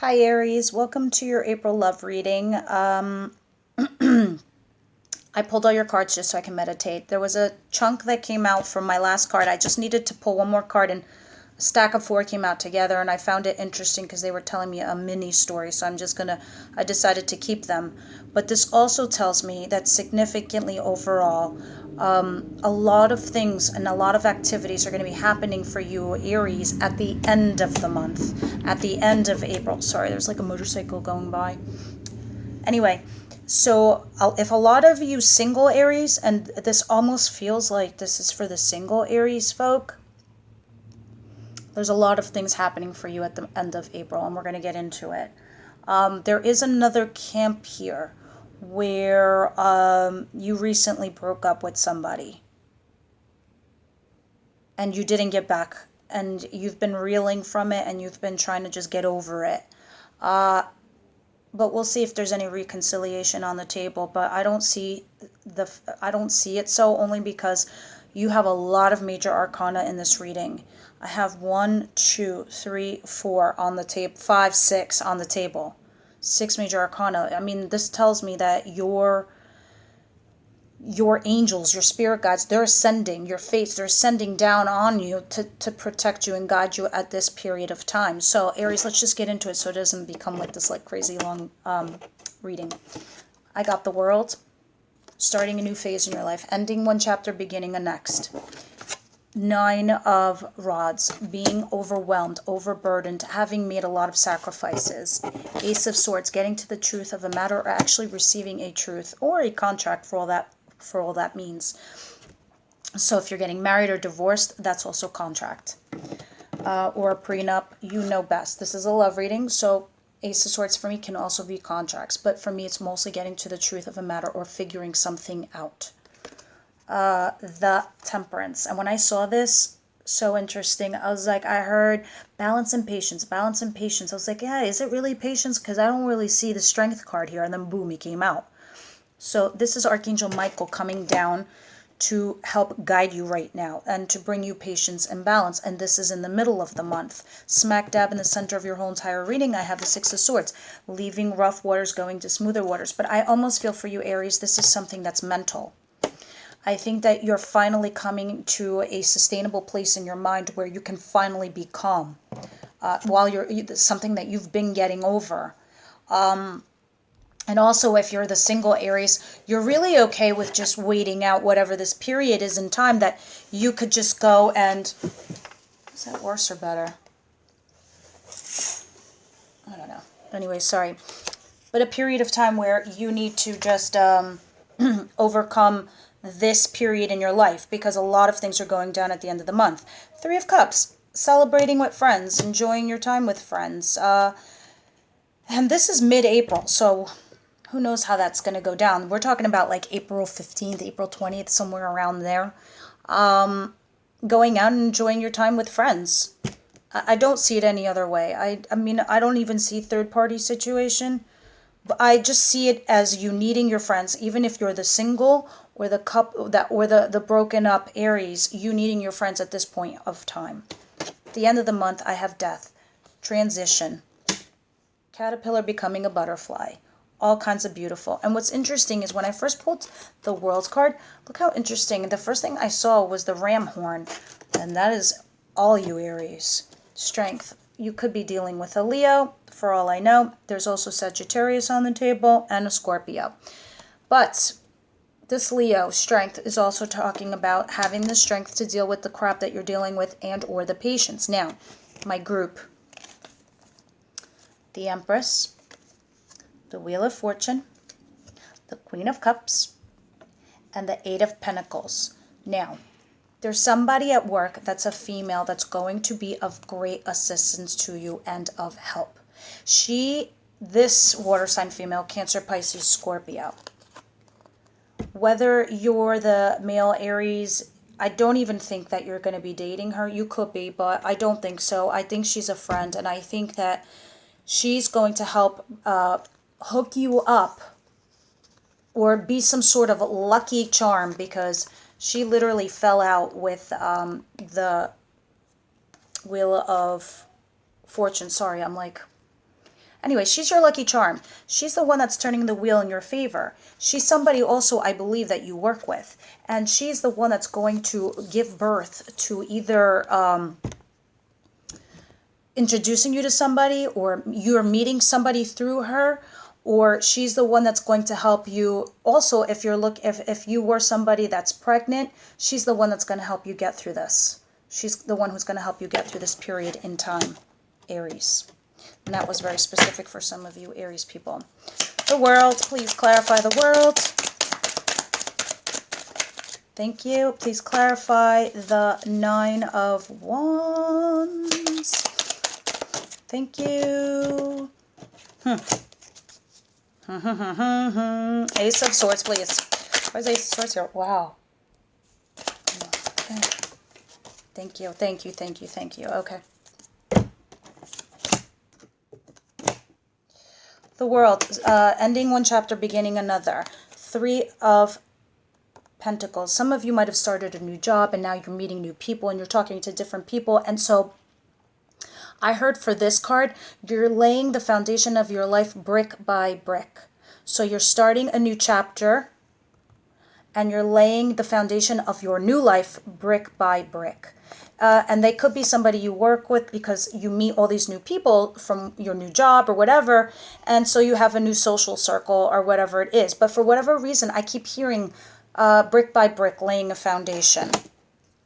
Hi Aries, welcome to your April love reading. I pulled all your cards just so I can meditate. There was a chunk that came out from my last card. I just needed to pull one more card, and a stack of four came out together, and I found it interesting because they were telling me a mini story, so I decided to keep them. But this also tells me that significantly overall, a lot of things and a lot of activities are going to be happening for you, Aries, at the end of the month, at the end of April. Sorry, there's like a motorcycle going by. Anyway, so if a lot of you single Aries, and this almost feels like this is for the single Aries folk, there's a lot of things happening for you at the end of April, and we're going to get into it. There is another camp here where you recently broke up with somebody and you didn't get back, and you've been reeling from it and you've been trying to just get over it. But we'll see if there's any reconciliation on the table. But I don't see it, so only because you have a lot of major arcana in this reading. I have 1, 2, 3, 4 on the table, 5, 6 on the table. 6 major arcana. I mean, this tells me that your angels, your spirit guides, they're ascending, your fates, they're ascending down on you to protect you and guide you at this period of time. So Aries, let's just get into it so it doesn't become like this like crazy long reading. I got the World, starting a new phase in your life, ending one chapter, beginning a next. 9 of Rods, being overwhelmed, overburdened, having made a lot of sacrifices. Ace of Swords, getting to the truth of a matter, or actually receiving a truth or a contract for all that means. So if you're getting married or divorced, that's also contract. Or a prenup, you know best. This is a love reading, so Ace of Swords for me can also be contracts, but for me it's mostly getting to the truth of a matter or figuring something out. The Temperance. And when I saw this, so interesting, I was like, I heard balance and patience, balance and patience. I was like, yeah, is it really patience? Because I don't really see the Strength card here. And then boom, he came out. So this is Archangel Michael coming down to help guide you right now and to bring you patience and balance. And this is in the middle of the month. Smack dab in the center of your whole entire reading, I have the Six of Swords, leaving rough waters, going to smoother waters. But I almost feel for you, Aries, this is something that's mental. I think that you're finally coming to a sustainable place in your mind where you can finally be calm while you're something that you've been getting over. And also, if you're the single Aries, you're really okay with just waiting out whatever this period is in time, that you could just go and... Is that worse or better? I don't know. Anyway, sorry. But a period of time where you need to just overcome this period in your life, because a lot of things are going down at the end of the month. 3 of Cups, celebrating with friends, enjoying your time with friends. And this is mid-April, so who knows how that's going to go down. We're talking about like April 15th, April 20th, somewhere around there. Going out and enjoying your time with friends. I don't see it any other way. I mean, I don't even see third-party situation. I just see it as you needing your friends, even if you're the single or the couple that or the broken up Aries, you needing your friends at this point of time. At the end of the month, I have Death, transition, caterpillar becoming a butterfly, all kinds of beautiful. And what's interesting is when I first pulled the World card, look how interesting. The first thing I saw was the ram horn, and that is all you Aries. Strength. You could be dealing with a Leo, for all I know. There's also Sagittarius on the table and a Scorpio. But this Leo strength is also talking about having the strength to deal with the crap that you're dealing with and or the patience. Now, my group. The Empress, the Wheel of Fortune, the Queen of Cups, and the Eight of Pentacles. Now, there's somebody at work that's a female that's going to be of great assistance to you and of help. This water sign female, Cancer, Pisces, Scorpio. Whether you're the male Aries, I don't even think that you're going to be dating her. You could be, but I don't think so. I think she's a friend, and I think that she's going to help hook you up or be some sort of lucky charm, because she literally fell out with the Wheel of Fortune. Sorry, I'm like, Anyway, she's your lucky charm. She's the one that's turning the wheel in your favor. She's somebody also, I believe, that you work with. And she's the one that's going to give birth to either introducing you to somebody, or you're meeting somebody through her, or she's the one that's going to help you. Also, if you were somebody that's pregnant, she's the one that's going to help you get through this. She's the one who's going to help you get through this period in time, Aries. And that was very specific for some of you Aries people. The world, please clarify the world. Thank you. Please clarify the 9 of Wands. Thank you. Ace of Swords, please. Where's Ace of Swords here? Wow. Okay. Thank you, thank you, thank you, thank you. Okay. The world, ending one chapter, beginning another. 3 of Pentacles. Some of you might have started a new job and now you're meeting new people and you're talking to different people. And so I heard for this card, you're laying the foundation of your life brick by brick. So you're starting a new chapter and you're laying the foundation of your new life brick by brick. And they could be somebody you work with because you meet all these new people from your new job or whatever. And so you have a new social circle or whatever it is. But for whatever reason, I keep hearing brick by brick laying a foundation,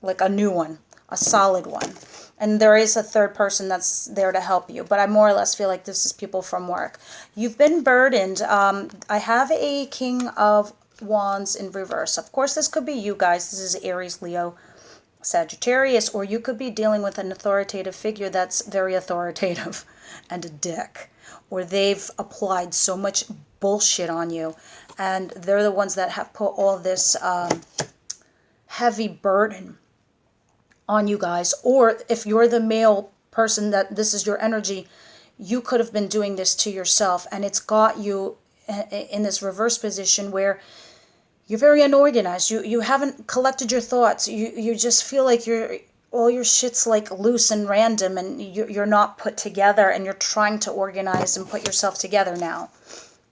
like a new one, a solid one. And there is a third person that's there to help you. But I more or less feel like this is people from work. You've been burdened. I have a King of Wands in reverse. Of course, this could be you guys. This is Aries, Leo, Sagittarius, or you could be dealing with an authoritative figure that's very authoritative and a dick, or they've applied so much bullshit on you and they're the ones that have put all this heavy burden on you guys. Or if you're the male person that this is your energy, you could have been doing this to yourself, and it's got you in this reverse position where you're very unorganized. You haven't collected your thoughts. You just feel like all your shit's like loose and random, and you're not put together, and you're trying to organize and put yourself together now.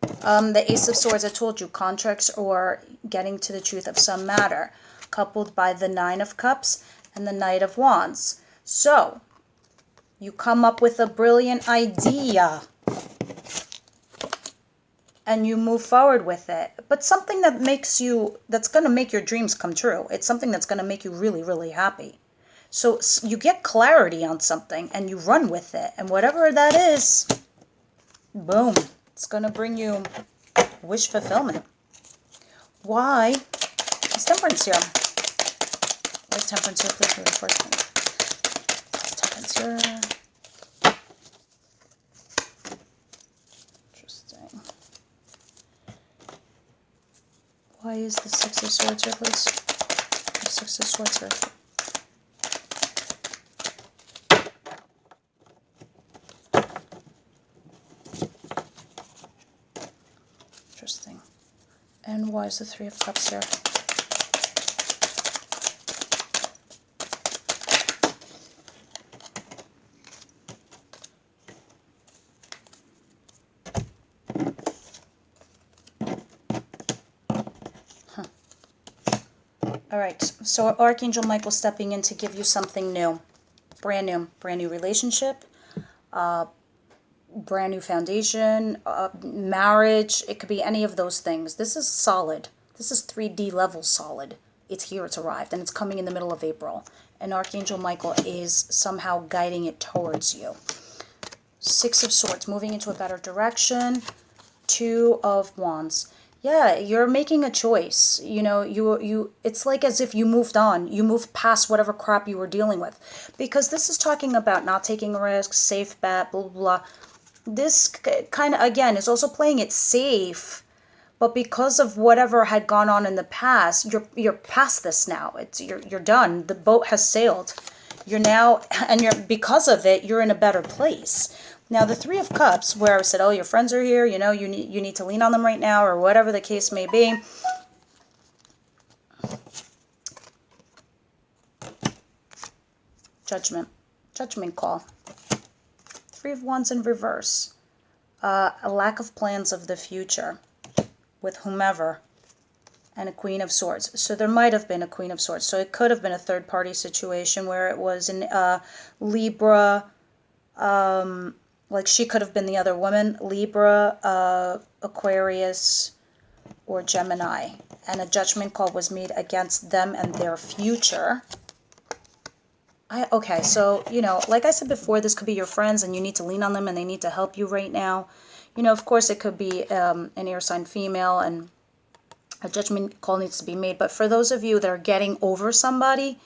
The Ace of Swords, I told you, contracts or getting to the truth of some matter, coupled by the 9 of Cups and the Knight of Wands. So you come up with a brilliant idea and you move forward with it. But something that that's going to make your dreams come true. It's something that's going to make you really, really happy. So you get clarity on something and you run with it. And whatever that is, boom, it's going to bring you wish fulfillment. Why is Temperance here? Where's Temperance here, please, for the first one? Temperance here. Interesting. Why is the 6 of Swords here, please? The 6 of Swords here. Interesting. And why is the 3 of Cups here? All right, so Archangel Michael stepping in to give you something new, brand new relationship, brand new foundation, marriage. It could be any of those things. This is solid. This is 3D level solid. It's here, it's arrived, and it's coming in the middle of April. And Archangel Michael is somehow guiding it towards you. 6 of Swords, moving into a better direction. 2 of Wands. Yeah, you're making a choice. You know, it's like as if you moved on. You moved past whatever crap you were dealing with. Because this is talking about not taking risks, safe bet, blah, blah, blah. This kind of, again, is also playing it safe. But because of whatever had gone on in the past, you're past this now. You're done. The boat has sailed. You're now, and because of it, you're in a better place. Now, the 3 of Cups, where I said, oh, your friends are here, you know, you need to lean on them right now, or whatever the case may be. Judgment call. 3 of Wands in reverse. a lack of plans of the future with whomever, and a Queen of Swords. So there might have been a Queen of Swords. So it could have been a third-party situation where it was in Libra, like she could have been the other woman, Libra, Aquarius, or Gemini. And a judgment call was made against them and their future. Okay, so, you know, like I said before, this could be your friends and you need to lean on them and they need to help you right now. You know, of course, it could be an air sign female and a judgment call needs to be made. But for those of you that are getting over somebody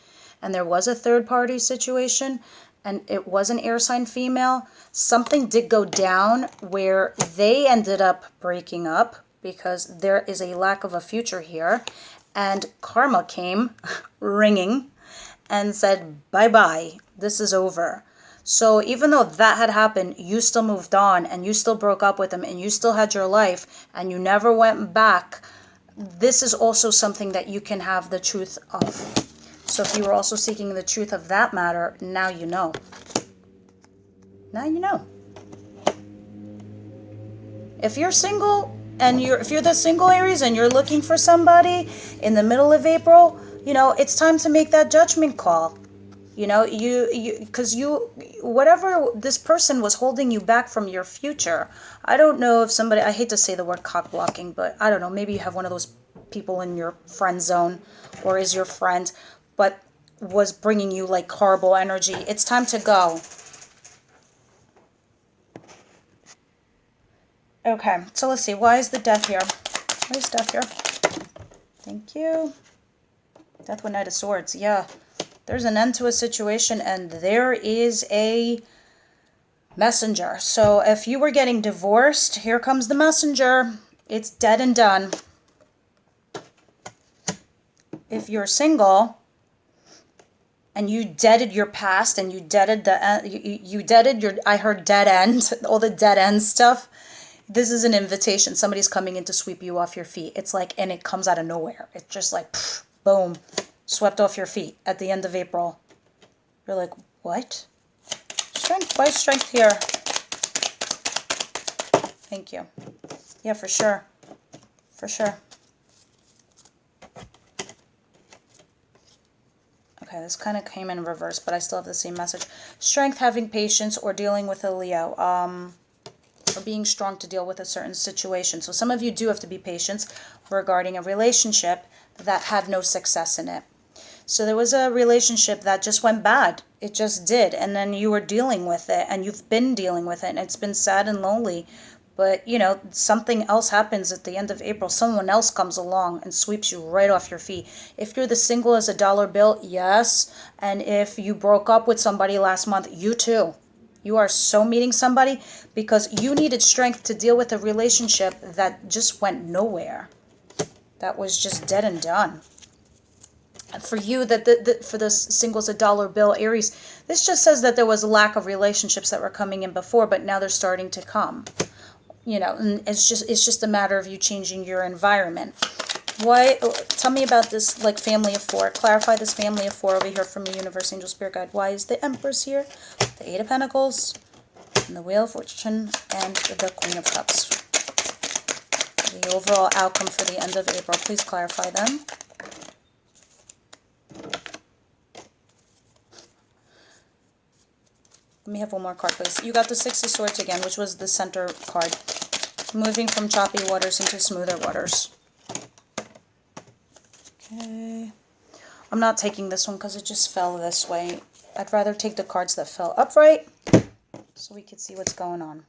and there was a third party situation and it was an air sign female, something did go down where they ended up breaking up because there is a lack of a future here. And karma came ringing and said, bye-bye, this is over. So even though that had happened, you still moved on and you still broke up with them and you still had your life and you never went back. This is also something that you can have the truth of. So if you were also seeking the truth of that matter, now you know. Now you know. If you're single and if you're the single Aries and you're looking for somebody in the middle of April, you know, it's time to make that judgment call. You know, because whatever this person was holding you back from your future. I don't know if somebody, I hate to say the word cock blocking, but I don't know, maybe you have one of those people in your friend zone or is your friend, but was bringing you like horrible energy. It's time to go. Okay, so let's see. Why is the death here? Why is death here? Thank you. Death with Knight of Swords. Yeah. There's an end to a situation and there is a messenger. So if you were getting divorced, here comes the messenger. It's dead and done. If you're single and you deaded your past and you deaded you deaded your, I heard dead end, all the dead end stuff. This is an invitation. Somebody's coming in to sweep you off your feet. It's like, and it comes out of nowhere. It's just like, pff, boom. Swept off your feet at the end of April. You're like, what? Strength, why strength here? Thank you. Yeah, for sure. For sure. Okay, this kind of came in reverse, but I still have the same message. Strength, having patience, or dealing with a Leo. Or being strong to deal with a certain situation. So some of you do have to be patient regarding a relationship that had no success in it. So there was a relationship that just went bad. It just did. And then you were dealing with it and you've been dealing with it and it's been sad and lonely. But, you know, something else happens at the end of April. Someone else comes along and sweeps you right off your feet. If you're the single as a dollar bill, yes. And if you broke up with somebody last month, you too. You are so meeting somebody because you needed strength to deal with a relationship that just went nowhere. That was just dead and done. For you, for the singles a dollar bill Aries, this just says that there was a lack of relationships that were coming in before, but now they're starting to come. You know, and it's just a matter of you changing your environment. Why? Tell me about this like family of four. Clarify this family of four over here from the Universe, Angel, Spirit Guide. Why is the Empress here? The Eight of Pentacles, and the Wheel of Fortune, and the Queen of Cups. The overall outcome for the end of April. Please clarify them. Let me have one more card, please. You got the Six of Swords again, which was the center card. Moving from choppy waters into smoother waters. Okay. I'm not taking this one because it just fell this way. I'd rather take the cards that fell upright so we could see what's going on.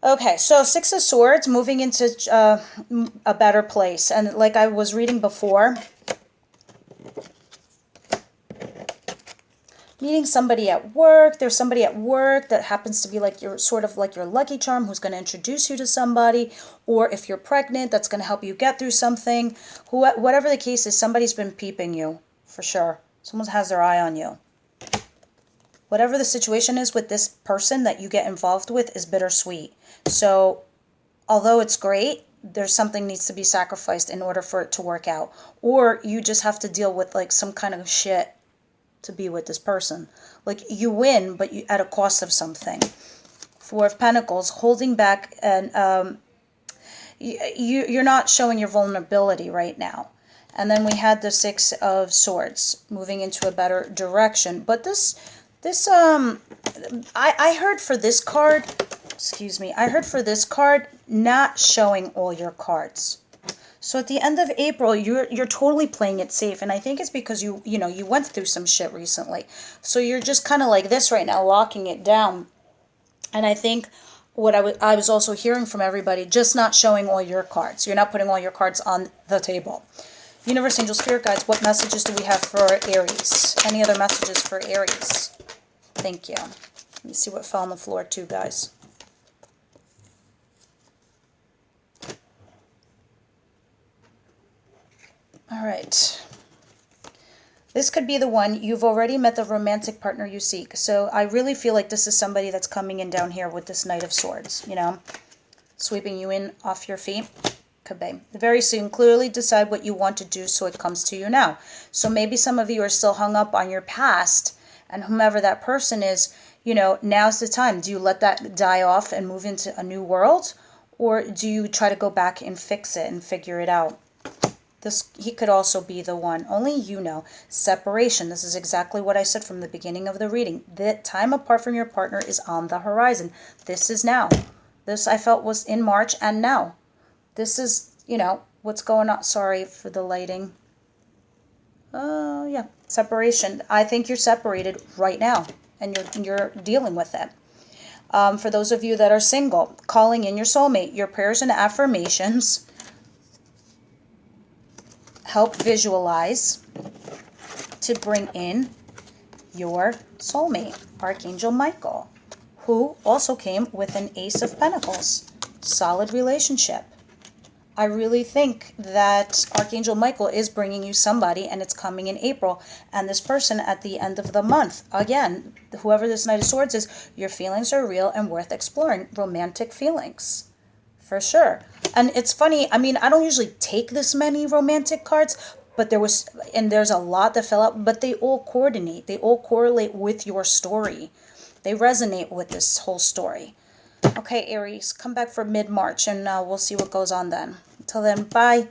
Okay, so Six of Swords moving into a better place. And like I was reading before, meeting somebody at work. There's somebody at work that happens to be like your sort of like your lucky charm who's going to introduce you to somebody. Or if you're pregnant, that's going to help you get through something. Whatever the case is, somebody's been peeping you for sure. Someone has their eye on you. Whatever the situation is with this person that you get involved with is bittersweet. So although it's great, there's something needs to be sacrificed in order for it to work out. Or you just have to deal with like some kind of shit to be with this person. Like, you win, but at a cost of something. Four of Pentacles, holding back, and you're not showing your vulnerability right now. And then we had the Six of Swords, moving into a better direction. But I heard for this card, excuse me, I heard for this card, not showing all your cards. So at the end of April, you're totally playing it safe, and I think it's because you went through some shit recently. So you're just kind of like this right now, locking it down. And I think what I was also hearing from everybody, just not showing all your cards. You're not putting all your cards on the table. Universe, Angel, Spirit Guides, what messages do we have for Aries? Any other messages for Aries? Thank you. Let me see what fell on the floor too, guys. All right. This could be the one. You've already met the romantic partner you seek. So I really feel like this is somebody that's coming in down here with this Knight of Swords, you know, sweeping you in off your feet. Could be. Very soon, clearly decide what you want to do so it comes to you now. So maybe some of you are still hung up on your past, and whomever that person is, you know, now's the time. Do you let that die off and move into a new world? Or do you try to go back and fix it and figure it out? He could also be the one. Only you know. Separation. This is exactly what I said from the beginning of the reading. The time apart from your partner is on the horizon. This is now. This I felt was in March, and now. This is, you know, what's going on. Sorry for the lighting. Yeah. Separation. I think you're separated right now, and you're dealing with it. For those of you that are single, calling in your soulmate. Your prayers and affirmations help visualize to bring in your soulmate, Archangel Michael, who also came with an Ace of Pentacles. Solid relationship. I really think that Archangel Michael is bringing you somebody, and it's coming in April. And this person at the end of the month, again, whoever this Knight of Swords is, your feelings are real and worth exploring. Romantic feelings. For sure. And it's funny, I mean, I don't usually take this many romantic cards, but there's a lot that fell out, but they all coordinate. They all correlate with your story. They resonate with this whole story. Okay, Aries, come back for mid-March, and we'll see what goes on then. Until then, bye.